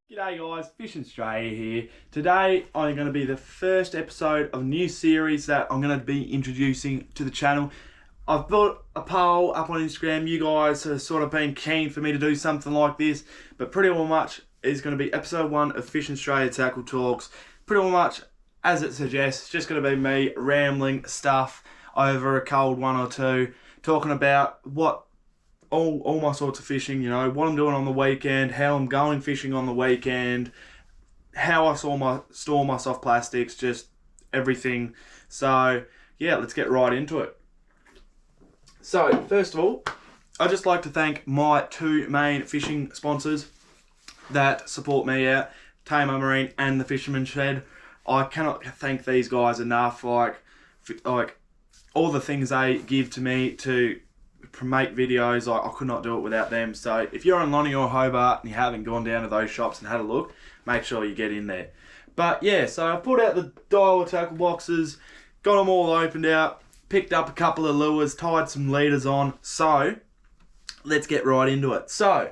G'day guys, Fishin Straya here. Today I'm going to be the first episode of a new series that I'm going to be introducing to the channel. I've built a poll up on Instagram. You guys have sort of been keen for me to do something like this, but pretty well much is going to be episode 1 of Fishin Straya Tackle Talks. Pretty well much as it suggests, just going to be me rambling stuff over a cold one or two, talking about all my sorts of fishing, you know, what I'm doing on the weekend, how I'm going fishing on the weekend, how I store my soft plastics, just everything. So yeah, let's get right into it. So first of all, I'd just like to thank my two main fishing sponsors that support me out, Tamar Marine and the Fishermans Shed. I cannot thank these guys enough, like all the things they give to me to make videos. I could not do it without them. So if you're in Lonnie or Hobart and you haven't gone down to those shops and had a look, make sure you get in there. But yeah, so I put out the dial tackle boxes, got them all opened out, picked up a couple of lures, tied some leaders on. So let's get right into it. So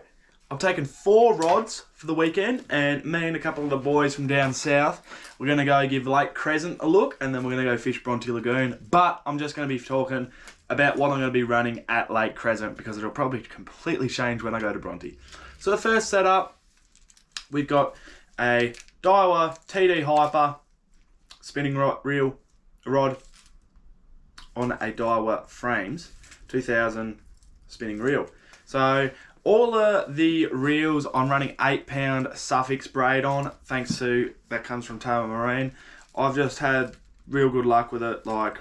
I've taken 4 rods for the weekend, and me and a couple of the boys from down south, we're going to go give Lake Crescent a look, and then we're going to go fish Bronte Lagoon. But I'm just going to be talking about what I'm going to be running at Lake Crescent, because it'll probably completely change when I go to Bronte. So the first setup, we've got a Daiwa TD Hyper spinning reel rod on a Daiwa Frames 2000 spinning reel. So all of the reels I'm running 8-pound suffix braid on, thanks to, that comes from Tamar Marine. I've just had real good luck with it. Like,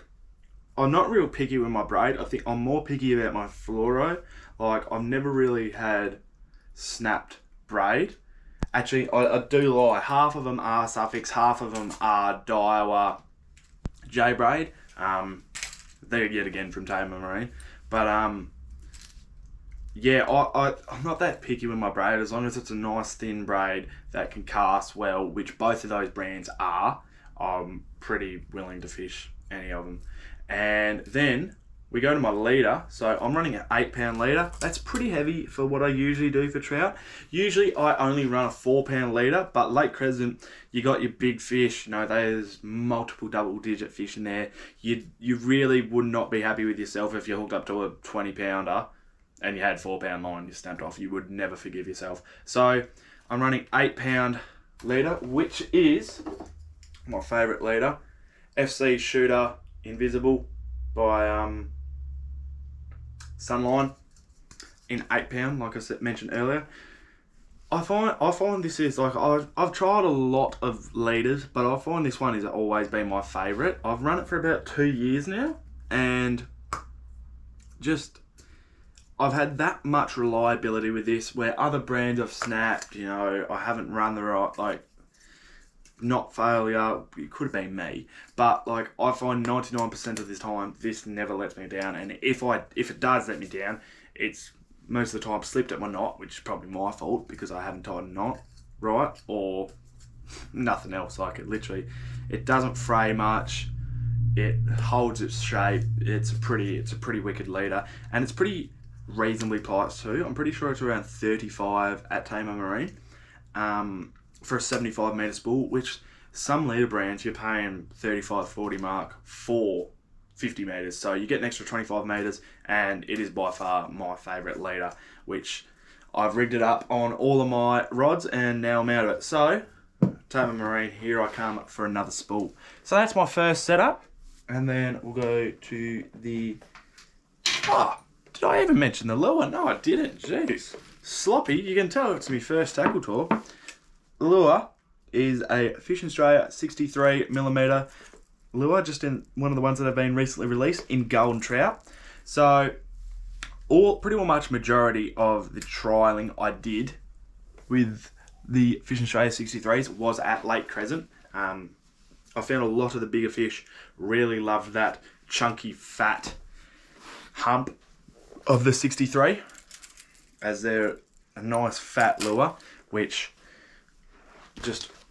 I'm not real picky with my braid. I think I'm more picky about my fluoro. Like, I've never really had snapped braid. Actually, I do lie. Half of them are suffix, half of them are Daiwa J braid. They're yet again from Tamar Marine. But yeah, I'm not that picky with my braid, as long as it's a nice thin braid that can cast well, which both of those brands are. I'm pretty willing to fish any of them. And then we go to my leader. So I'm running an 8-pound leader. That's pretty heavy for what I usually do for trout. Usually I only run a 4-pound leader, but Lake Crescent, you got your big fish. You know, there's multiple double-digit fish in there. You really would not be happy with yourself if you hooked up to a 20-pounder and you had 4-pound line, you snapped off. You would never forgive yourself. So I'm running 8-pound leader, which is my favourite leader, FC Shooter Invisible by Sunline in 8-pound, like I mentioned earlier. I find this is like, I've tried a lot of leaders, but I find this one has always been my favourite. I've run it for about 2 years now, and just I've had that much reliability with this, where other brands I've snapped, you know, I haven't run the right, like, not failure, it could have been me, but like, I find 99% of this time this never lets me down. And if it does let me down, it's most of the time slipped at my knot, which is probably my fault because I haven't tied a knot right, or nothing else. Like, it doesn't fray much, it holds its shape. It's a pretty wicked leader, and it's pretty reasonably priced too. I'm pretty sure it's around 35 at Tamar Marine for a 75 metre spool, which some leader brands you're paying 35-40 mark for 50 metres. So you get an extra 25 metres, and it is by far my favourite leader, which I've rigged it up on all of my rods, and now I'm out of it. So Tamar Marine, here I come for another spool. So that's my first setup, and then we'll go to the... did I even mention the lure? No, I didn't. Jeez. Sloppy. You can tell it's my first tackle talk. The lure is a Fishinstraya 63mm lure, just in one of the ones that have been recently released in golden trout. So pretty well much majority of the trialling I did with the Fishinstraya 63s was at Lake Crescent. I found a lot of the bigger fish really loved that chunky fat hump of the 63, as they're a nice fat lure, which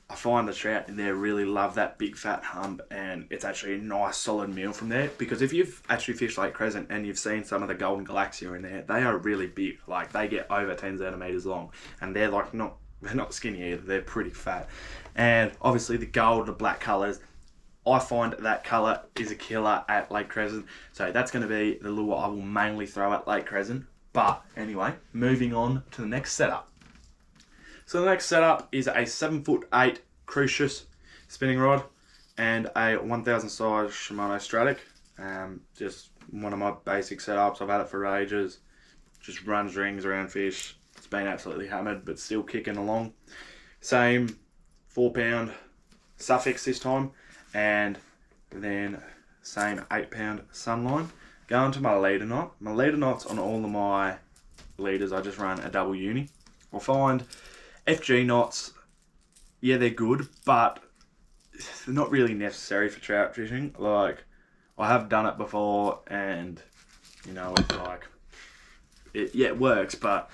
I find the trout in there really love that big fat hump, and it's actually a nice solid meal from there. Because if you've actually fished Lake Crescent and you've seen some of the golden galaxia in there, they are really big. Like, they get over 10 centimeters long, and they're like not they're not skinny either, they're pretty fat. And obviously the gold and the black colours, I find that colour is a killer at Lake Crescent. So that's going to be the lure I will mainly throw at Lake Crescent. But anyway, moving on to the next setup. So the next setup is a 7'8" Crucius spinning rod and a 1000 size Shimano Stratic. Just one of my basic setups. I've had it for ages. Just runs rings around fish. It's been absolutely hammered, but still kicking along. Same 4-pound suffix this time, and then same 8-pound sunline. Going to my leader knot. My leader knots on all of my leaders, I just run a double uni. I find FG knots, yeah, they're good, but they're not really necessary for trout fishing. Like, I have done it before, and you know, it's like, it works, but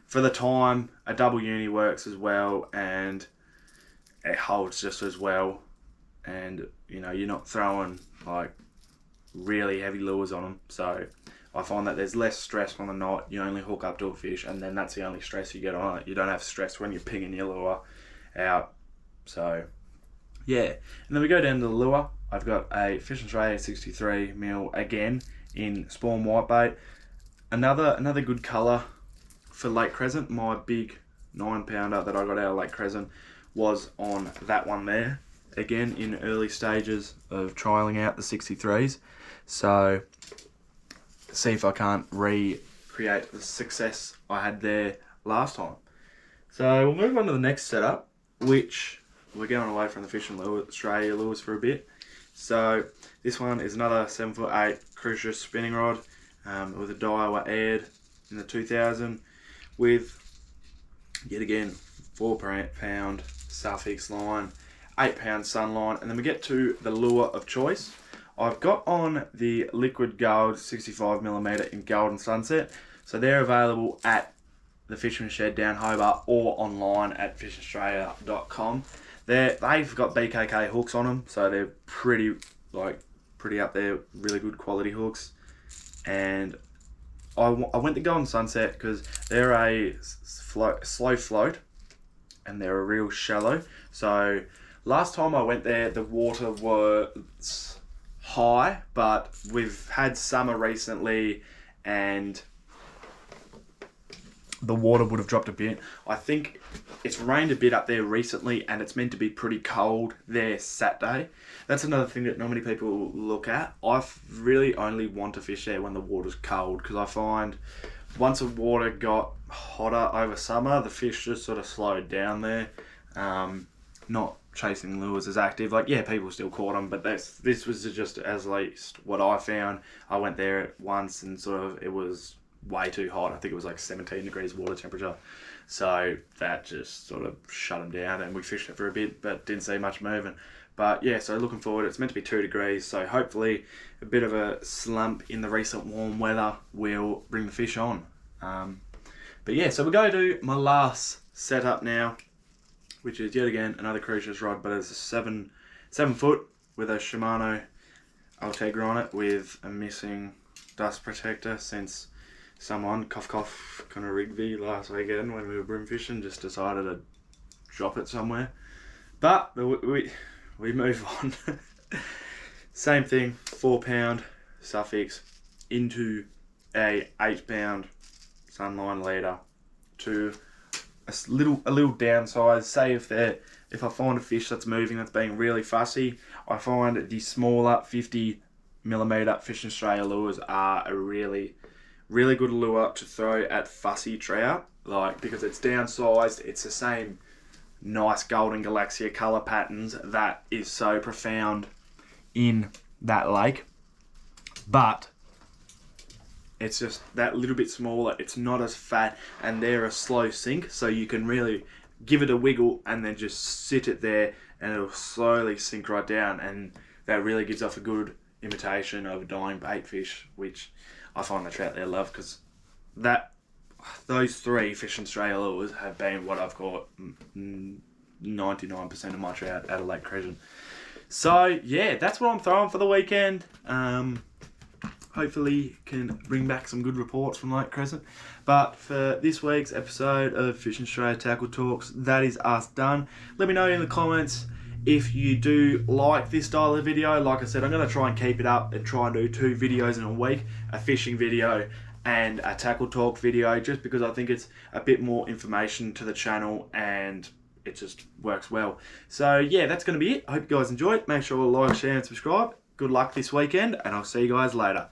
for the time, a double uni works as well, and it holds just as well. And you know, you're not throwing like really heavy lures on them, so I find that there's less stress on the knot. You only hook up to a fish, and then that's the only stress you get on it. You don't have stress when you're pinging your lure out. So yeah, and then we go down to the lure. I've got a Fishin Straya 63mm again in spawn whitebait. Another good colour for Lake Crescent. My big 9-pounder that I got out of Lake Crescent was on that one there. Again, in early stages of trialling out the 63s. So see if I can't recreate the success I had there last time. So we'll move on to the next setup, which we're going away from the Fishinstraya lures for a bit. So this one is another 7'8" Crucius spinning rod with a Daiwa aired in the 2000 with, yet again, 4-pound suffix line, 8-pound sunline, and then we get to the lure of choice. I've got on the Liquid Gold 65mm in Golden Sunset, so they're available at the Fishermans Shed down Hobart or online at fishinstraya.com. They've got BKK hooks on them, so they're pretty up there, really good quality hooks. And I went to Golden Sunset because they're a slow float and they're a real shallow. So last time I went there, the water was high, but we've had summer recently and the water would have dropped a bit. I think it's rained a bit up there recently, and it's meant to be pretty cold there Saturday. That's another thing that not many people look at. I really only want to fish there when the water's cold, because I find once the water got hotter over summer, the fish just sort of slowed down there. Not chasing lures as active. Like, yeah, people still caught them, but this was just as least what I found. I went there once and sort of, it was way too hot. I think it was like 17 degrees water temperature. So that just sort of shut them down, and we fished it for a bit, but didn't see much moving. But yeah, so looking forward, it's meant to be 2 degrees, so hopefully a bit of a slump in the recent warm weather will bring the fish on. But yeah, so we'll go to my last setup now, which is yet again another Crucius rod, but it's a 7 foot with a Shimano Ultegra on it with a missing dust protector, since someone, cough, kind of Rigby last weekend when we were broom fishing, just decided to drop it somewhere. But we move on. Same thing, 4-pound suffix into a 8-pound sunline leader to a little downsize. Say if I find a fish that's moving, that's being really fussy, I find the smaller 50mm Fishinstraya lures are a really good lure to throw at fussy trout, like, because it's downsized, it's the same nice golden galaxia colour patterns that is so profound in that lake, but it's just that little bit smaller, it's not as fat, and they're a slow sink, so you can really give it a wiggle and then just sit it there and it'll slowly sink right down, and that really gives off a good imitation of a dying bait fish, which I find the trout there love, because those 3 Fishinstraya lures have been what I've caught 99% of my trout out of Lake Crescent. So yeah, that's what I'm throwing for the weekend. hopefully can bring back some good reports from Lake Crescent. But for this week's episode of Fishin Straya Tackle Talks, that is us done. Let me know in the comments if you do like this style of video. Like I said, I'm going to try and keep it up and try and do 2 videos in a week, a fishing video and a tackle talk video, just because I think it's a bit more information to the channel and it just works well. So yeah, that's going to be it. I hope you guys enjoyed. Make sure to like, share and subscribe. Good luck this weekend, and I'll see you guys later.